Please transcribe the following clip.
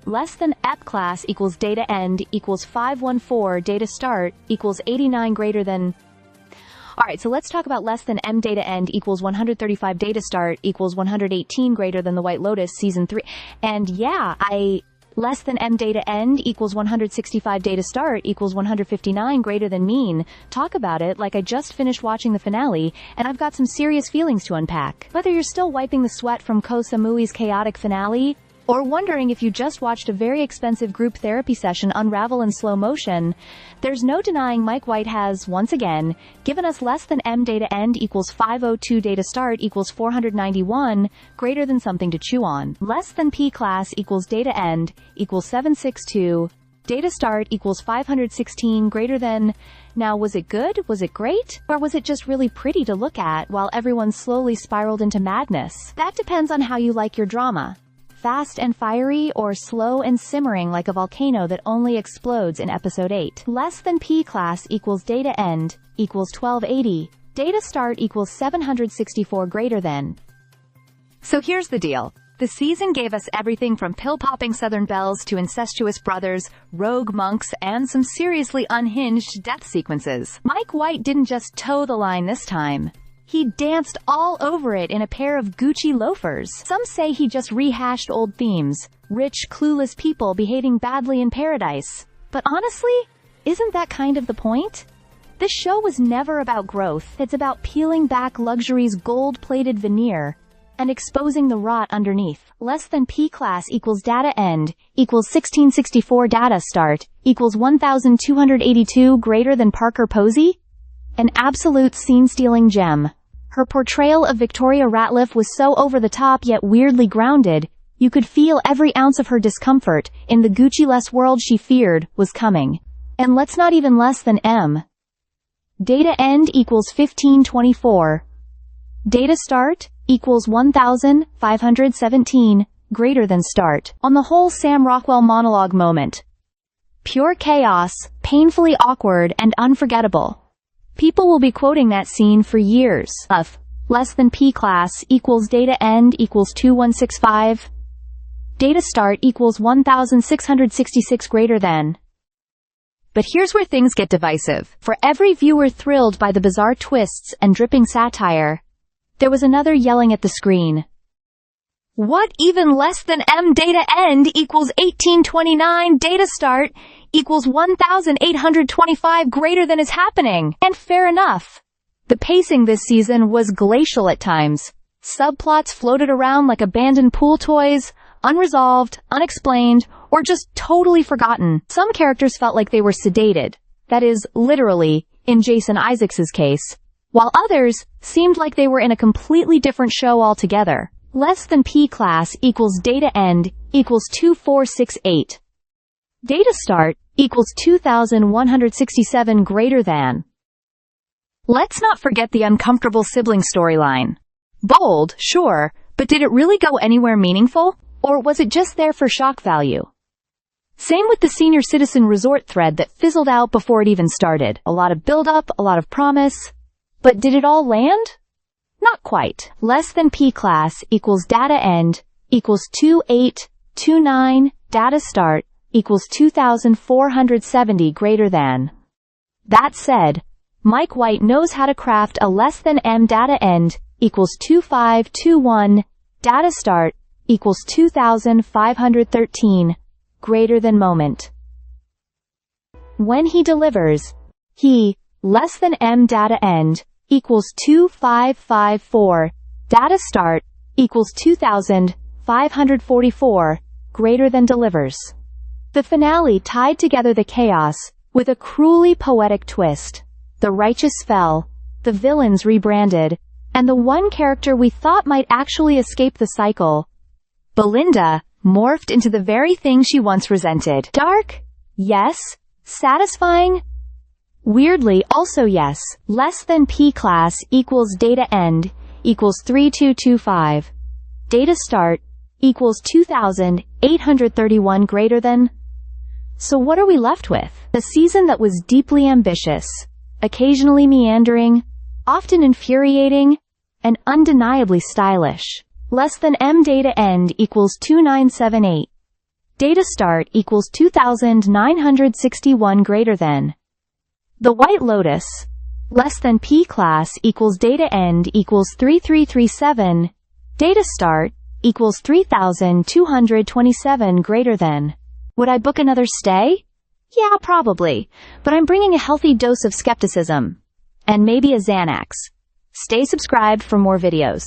Less than ep class equals data end equals 514 data start equals 89 greater than... Alright, so let's talk about less than m data end equals 135 data start equals 118 greater than the White Lotus season 3. And yeah, less than m data end equals 165 data start equals 159 greater than mean. Talk about it like I just finished watching the finale, and I've got some serious feelings to unpack. Whether you're still wiping the sweat from Koh Samui's chaotic finale, or wondering if you just watched a very expensive group therapy session unravel in slow motion, there's no denying Mike White has, once again, given us less than m data end equals 502 data start equals 491, greater than something to chew on. Less than p class equals data end equals 762, data start equals 516 greater than... Now, was it good? Was it great? Or was it just really pretty to look at while everyone slowly spiraled into madness? That depends on how you like your drama. Fast and fiery, or slow and simmering like a volcano that only explodes in episode 8. Less than p class equals data end equals 1280, data start equals 764 greater than. So here's the deal. The season gave us everything from pill-popping Southern belles to incestuous brothers, rogue monks, and some seriously unhinged death sequences. Mike White didn't just toe the line this time. He danced all over it in a pair of Gucci loafers. Some say he just rehashed old themes, rich, clueless people behaving badly in paradise. But honestly, isn't that kind of the point? This show was never about growth. It's about peeling back luxury's gold-plated veneer and exposing the rot underneath. Less than p class equals data end equals 1664 data start equals 1282 greater than Parker Posey? An absolute scene-stealing gem. Her portrayal of Victoria Ratliff was so over-the-top yet weirdly grounded, you could feel every ounce of her discomfort in the Gucci-less world she feared was coming. And let's not even less than m. Data end equals 1524. Data start equals 1517, greater than start. On the whole Sam Rockwell monologue moment. Pure chaos, painfully awkward and unforgettable. People will be quoting that scene for years. Less than p class equals data end equals 2165. Data start equals 1666 greater than. But here's where things get divisive. For every viewer thrilled by the bizarre twists and dripping satire, there was another yelling at the screen. What even less than m data end equals 1829 data start equals 1825 greater than is happening? And fair enough. The pacing this season was glacial at times. Subplots floated around like abandoned pool toys, unresolved, unexplained, or just totally forgotten. Some characters felt like they were sedated, that is, literally, in Jason Isaacs' case, while others seemed like they were in a completely different show altogether. Less than p class equals data end equals 2468. Data start equals 2167 greater than. Let's not forget the uncomfortable sibling storyline. Bold, sure, but did it really go anywhere meaningful? Or was it just there for shock value? Same with the senior citizen resort thread that fizzled out before it even started. A lot of build-up, a lot of promise. But did it all land? Not quite. Less than p class equals data end equals 2829 data start equals 2470 greater than. That said, Mike White knows how to craft a less than m data end equals 2521 data start equals 2513 greater than moment. When he delivers, he less than m data end equals 2554 data start equals 2544 greater than delivers. The finale tied together the chaos with a cruelly poetic twist. The righteous fell, the villains rebranded, and the one character we thought might actually escape the cycle, Belinda, morphed into the very thing she once resented. Dark? Yes. Satisfying? Weirdly, also yes. Less than p class equals data end equals 3225. Data start equals 2831 greater than. So what are we left with? A season that was deeply ambitious, occasionally meandering, often infuriating, and undeniably stylish. Less than m data end equals 2978. Data start equals 2961 greater than. The White Lotus, less than P class equals data end equals 3337. Data start equals 3227 greater than. Would I book another stay? Yeah, probably. But I'm bringing a healthy dose of skepticism. And maybe a Xanax. Stay subscribed for more videos.